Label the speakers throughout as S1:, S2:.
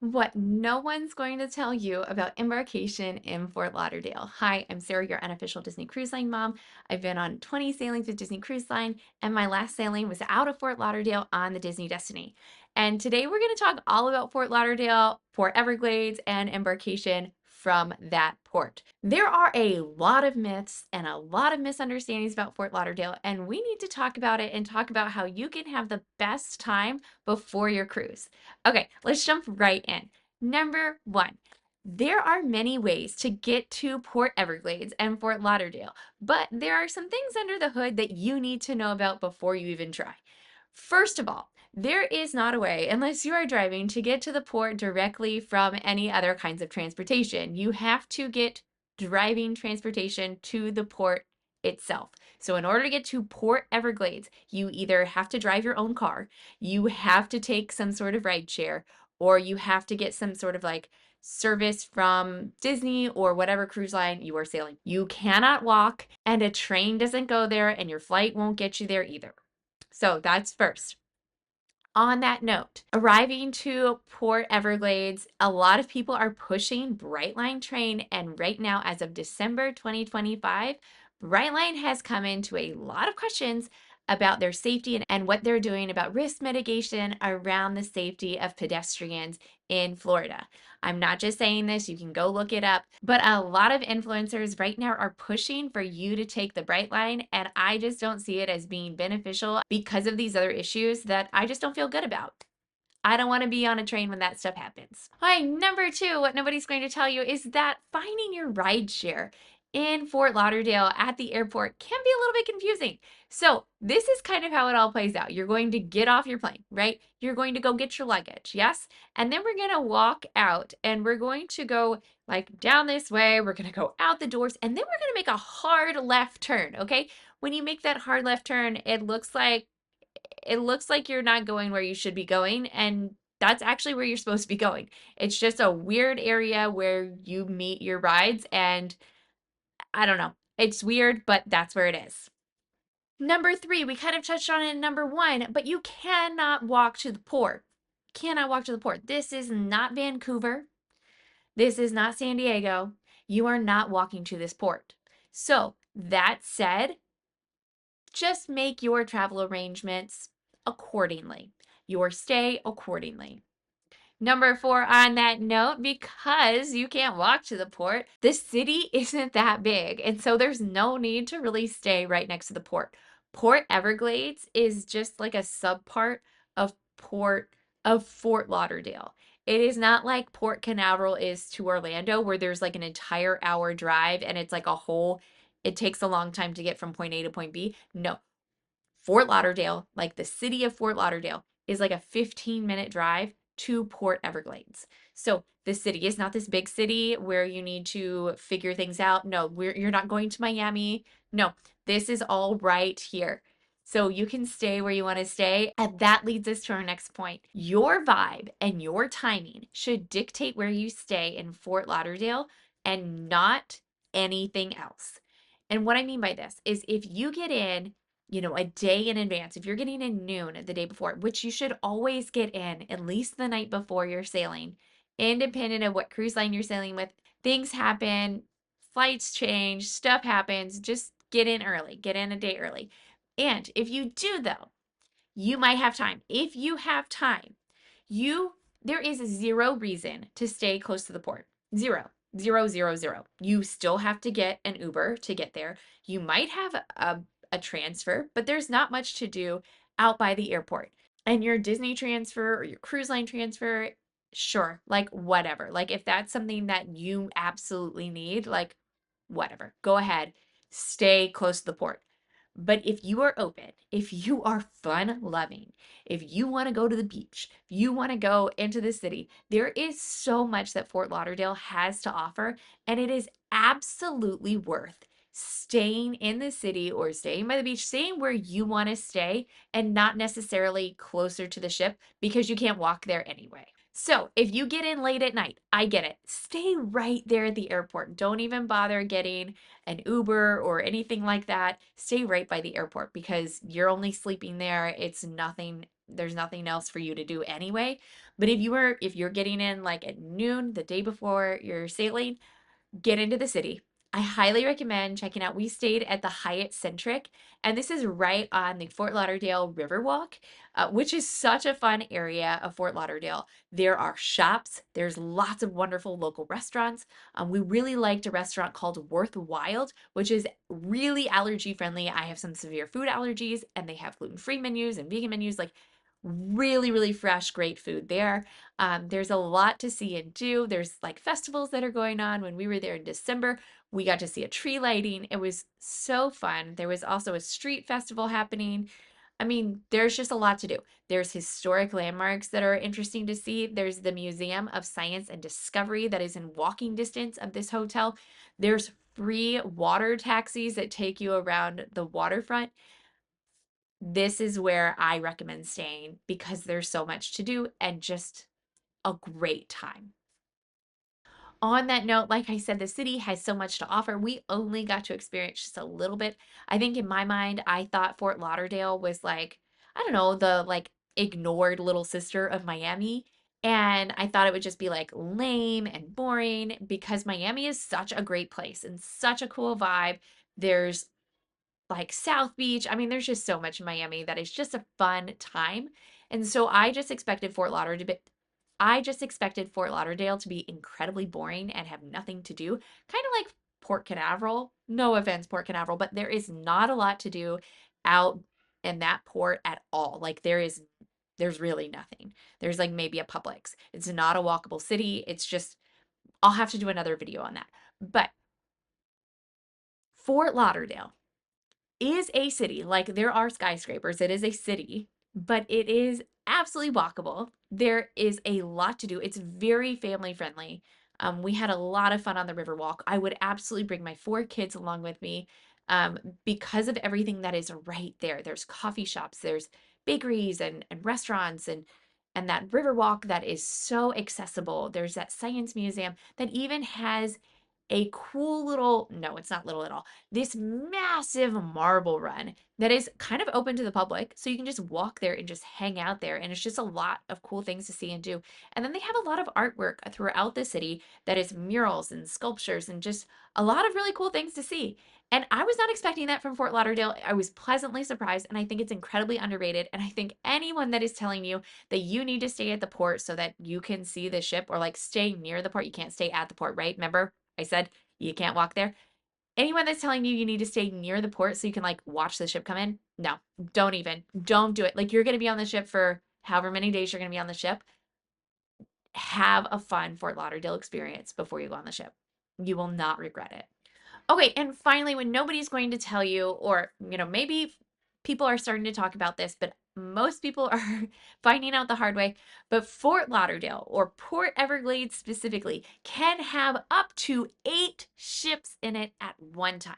S1: What no one's going to tell you about embarkation in Fort Lauderdale. Hi, I'm Sarah, your unofficial Disney Cruise Line mom. I've been on 20 sailings with Disney Cruise Line, and my last sailing was out of Fort Lauderdale on the Disney Destiny. And today we're going to talk all about Fort Lauderdale, Port Everglades, and embarkation from that port. There are a lot of myths and a lot of misunderstandings about Fort Lauderdale, and we need to talk about it and talk about how you can have the best time before your cruise. Okay, let's jump right in. Number one, there are many ways to get to Port Everglades and Fort Lauderdale, but there are some things under the hood that you need to know about before you even try. First of all, there is not a way, unless you are driving, to get to the port directly from any other kinds of transportation. You have to get driving transportation to the port itself. So in order to get to Port Everglades, you either have to drive your own car, you have to take some sort of ride share, or you have to get some sort of like service from Disney or whatever cruise line you are sailing. You cannot walk, and a train doesn't go there, and your flight won't get you there either. So that's first. On that note, arriving to Port Everglades, a lot of people are pushing Brightline train, and right now, as of December 2025, Brightline has come into a lot of questions about their safety and what they're doing about risk mitigation around the safety of pedestrians in Florida. I'm not just saying this, you can go look it up, but a lot of influencers right now are pushing for you to take the Brightline, and I just don't see it as being beneficial because of these other issues that I just don't feel good about. I don't want to be on a train when that stuff happens. All right, number two, what nobody's going to tell you is that finding your ride share in Fort Lauderdale at the airport can be a little bit confusing. So this is kind of how it all plays out. You're going to get off your plane, right? You're going to go get your luggage, yes? And then we're going to walk out and we're going to go like down this way. We're going to go out the doors and then we're going to make a hard left turn, okay? When you make that hard left turn, it looks like you're not going where you should be going, and that's actually where you're supposed to be going. It's just a weird area where you meet your rides, and I don't know. It's weird, but that's where it is. Number three, we kind of touched on it in number one, but you cannot walk to the port. Cannot walk to the port. This is not Vancouver. This is not San Diego. You are not walking to this port. So, that said, just make your travel arrangements accordingly, your stay accordingly. Number four, on that note, because you can't walk to the port, the city isn't that big. And so there's no need to really stay right next to the port. Port Everglades is just like a subpart of Fort Lauderdale. It is not like Port Canaveral is to Orlando, where there's like an entire hour drive and it's like it takes a long time to get from point A to point B. No, Fort Lauderdale, like the city of Fort Lauderdale, is like a 15-minute drive to Port Everglades. So the city is not this big city where you need to figure things out. No, you're not going to Miami. No, this is all right here. So you can stay where you want to stay. And that leads us to our next point. Your vibe and your timing should dictate where you stay in Fort Lauderdale and not anything else. And what I mean by this is if you get in a day in advance. If you're getting in noon the day before, which you should always get in at least the night before you're sailing, independent of what cruise line you're sailing with, things happen, flights change, stuff happens. Just get in early, get in a day early. And if you do, though, you might have time. If you have time, there is zero reason to stay close to the port. Zero. Zero, zero, zero. You still have to get an Uber to get there. You might have a transfer, but there's not much to do out by the airport. And your Disney transfer or your cruise line transfer, sure, like whatever. Like if that's something that you absolutely need, like whatever, go ahead, stay close to the port. But if you are open, if you are fun loving, if you want to go to the beach, if you want to go into the city, there is so much that Fort Lauderdale has to offer, and it is absolutely worth staying in the city or staying by the beach, staying where you want to stay and not necessarily closer to the ship because you can't walk there anyway. So if you get in late at night, I get it. Stay right there at the airport. Don't even bother getting an Uber or anything like that. Stay right by the airport because you're only sleeping there. There's nothing else for you to do anyway. But if you're getting in like at noon the day before you're sailing, get into the city. I highly recommend checking out. We stayed at the Hyatt Centric, and this is right on the Fort Lauderdale Riverwalk, which is such a fun area of Fort Lauderdale. There are shops, there's lots of wonderful local restaurants. We really liked a restaurant called Worthwhile, which is really allergy friendly. I have some severe food allergies, and they have gluten-free menus and vegan menus, like really, really fresh, great food there. There's a lot to see and do. There's like festivals that are going on. When we were there in December, we got to see a tree lighting. It was so fun. There was also a street festival happening. I mean, there's just a lot to do. There's historic landmarks that are interesting to see. There's the Museum of Science and Discovery that is in walking distance of this hotel. There's free water taxis that take you around the waterfront. This is where I recommend staying because there's so much to do and just a great time. On that note, like I said, the city has so much to offer. We only got to experience just a little bit. I think in my mind, I thought Fort Lauderdale was like, I don't know, the like ignored little sister of Miami. And I thought it would just be like lame and boring because Miami is such a great place and such a cool vibe. There's like South Beach. I mean, there's just so much in Miami that is just a fun time. And so I just expected Fort Lauderdale to be incredibly boring and have nothing to do, kind of like Port Canaveral. No offense, Port Canaveral, but there is not a lot to do out in that port at all. Like there's really nothing. There's like maybe a Publix. It's not a walkable city. It's just I'll have to do another video on that. But Fort Lauderdale is a city. Like there are skyscrapers, it is a city, but it is absolutely walkable. There is a lot to do. It's very family friendly. We had a lot of fun on the Riverwalk. I would absolutely bring my 4 kids along with me because of everything that is right there. There's coffee shops, there's bakeries and restaurants and that Riverwalk that is so accessible. There's that science museum that even has a cool little, no, it's not little at all, this massive marble run that is kind of open to the public. So you can just walk there and just hang out there. And it's just a lot of cool things to see and do. And then they have a lot of artwork throughout the city that is murals and sculptures and just a lot of really cool things to see. And I was not expecting that from Fort Lauderdale. I was pleasantly surprised, and I think it's incredibly underrated. And I think anyone that is telling you that you need to stay at the port so that you can see the ship or like stay near the port, you can't stay at the port, right? Remember, I said you can't walk there. Anyone that's telling you you need to stay near the port so you can like watch the ship come in, no, don't do it. Like you're going to be on the ship for however many days you're going to be on the ship. Have a fun Fort Lauderdale experience before you go on the ship. You will not regret it. Okay, and finally, when nobody's going to tell you, or maybe people are starting to talk about this, but most people are finding out the hard way. But Fort Lauderdale or Port Everglades specifically can have up to 8 ships in it at one time.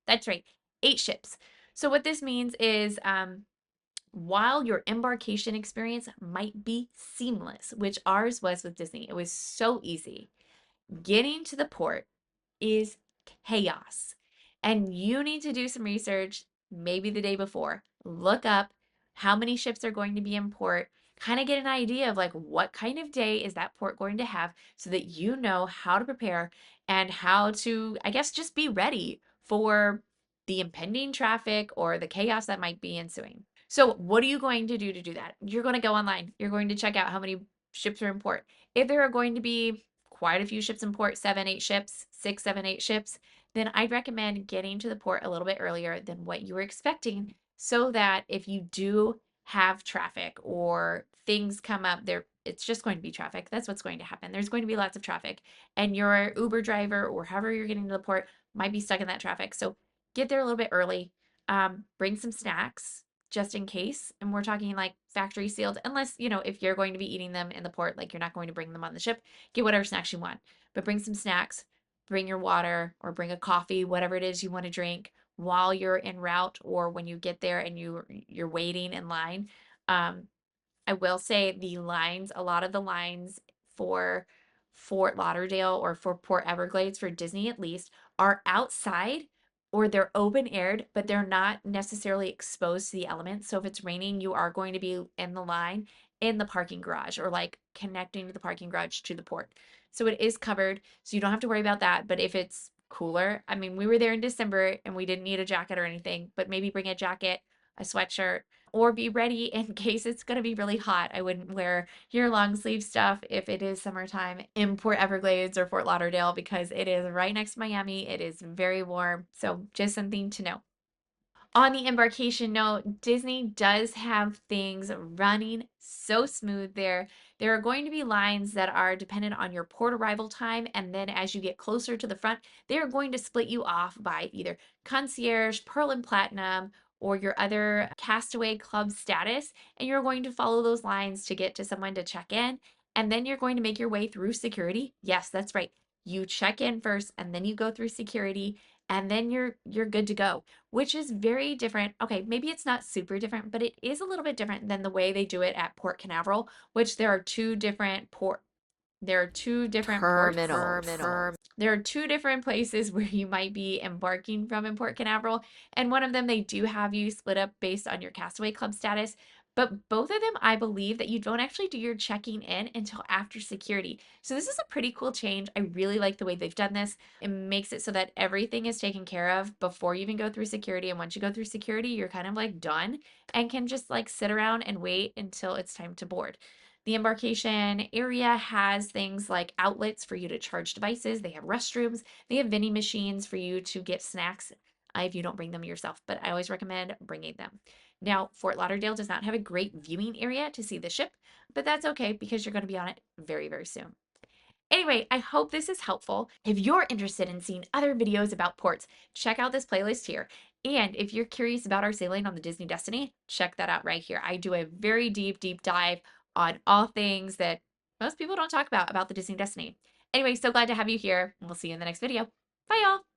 S1: That's right, 8 ships. So what this means is while your embarkation experience might be seamless, which ours was with Disney, it was so easy. Getting to the port is chaos. And you need to do some research, maybe the day before. Look up how many ships are going to be in port, kind of get an idea of like what kind of day is that port going to have so that you know how to prepare and how to, I guess, just be ready for the impending traffic or the chaos that might be ensuing. So, what are you going to do that? You're going to go online. You're going to check out how many ships are in port. If there are going to be quite a few ships in port, 7, 8 ships, 6, 7, 8 ships, then I'd recommend getting to the port a little bit earlier than what you were expecting so that if you do have traffic or things come up there, it's just going to be traffic. That's what's going to happen. There's going to be lots of traffic, and your Uber driver or however you're getting to the port might be stuck in that traffic. So get there a little bit early. Bring some snacks just in case. And we're talking like factory sealed, unless, if you're going to be eating them in the port, like you're not going to bring them on the ship, get whatever snacks you want. But bring some snacks, bring your water or bring a coffee, whatever it is you want to drink while you're en route or when you get there and you're waiting in line. Um, I will say a lot of the lines for Fort Lauderdale or for Port Everglades, for Disney at least, are outside or they're open aired, but they're not necessarily exposed to the elements. So if it's raining, you are going to be in the line in the parking garage or like connecting the parking garage to the port. So it is covered, so you don't have to worry about that. But if it's cooler, I mean, we were there in December and we didn't need a jacket or anything, but maybe bring a jacket, a sweatshirt, or be ready in case it's going to be really hot. I wouldn't wear your long sleeve stuff if it is summertime in Port Everglades or Fort Lauderdale because it is right next to Miami. It is very warm. So just something to know. On the embarkation note, Disney does have things running so smooth there. There are going to be lines that are dependent on your port arrival time, and then as you get closer to the front, they are going to split you off by either concierge, pearl and platinum, or your other castaway club status, and you're going to follow those lines to get to someone to check in, and then you're going to make your way through security. Yes, that's right. You check in first, and then you go through security, and then you're good to go, which is very different. Okay, maybe it's not super different, but it is a little bit different than the way they do it at Port Canaveral, which there are two different ports. There are two different places where you might be embarking from in Port Canaveral, and one of them they do have you split up based on your Castaway Club status. But both of them, I believe that you don't actually do your checking in until after security. So this is a pretty cool change. I really like the way they've done this. It makes it so that everything is taken care of before you even go through security. And once you go through security, you're kind of like done and can just like sit around and wait until it's time to board. The embarkation area has things like outlets for you to charge devices. They have restrooms. They have vending machines for you to get snacks if you don't bring them yourself, but I always recommend bringing them. Now, Fort Lauderdale does not have a great viewing area to see the ship, but that's okay because you're going to be on it very, very soon. Anyway, I hope this is helpful. If you're interested in seeing other videos about ports, check out this playlist here. And if you're curious about our sailing on the Disney Destiny, check that out right here. I do a very deep, deep dive on all things that most people don't talk about the Disney Destiny. Anyway, so glad to have you here, and we'll see you in the next video. Bye, y'all.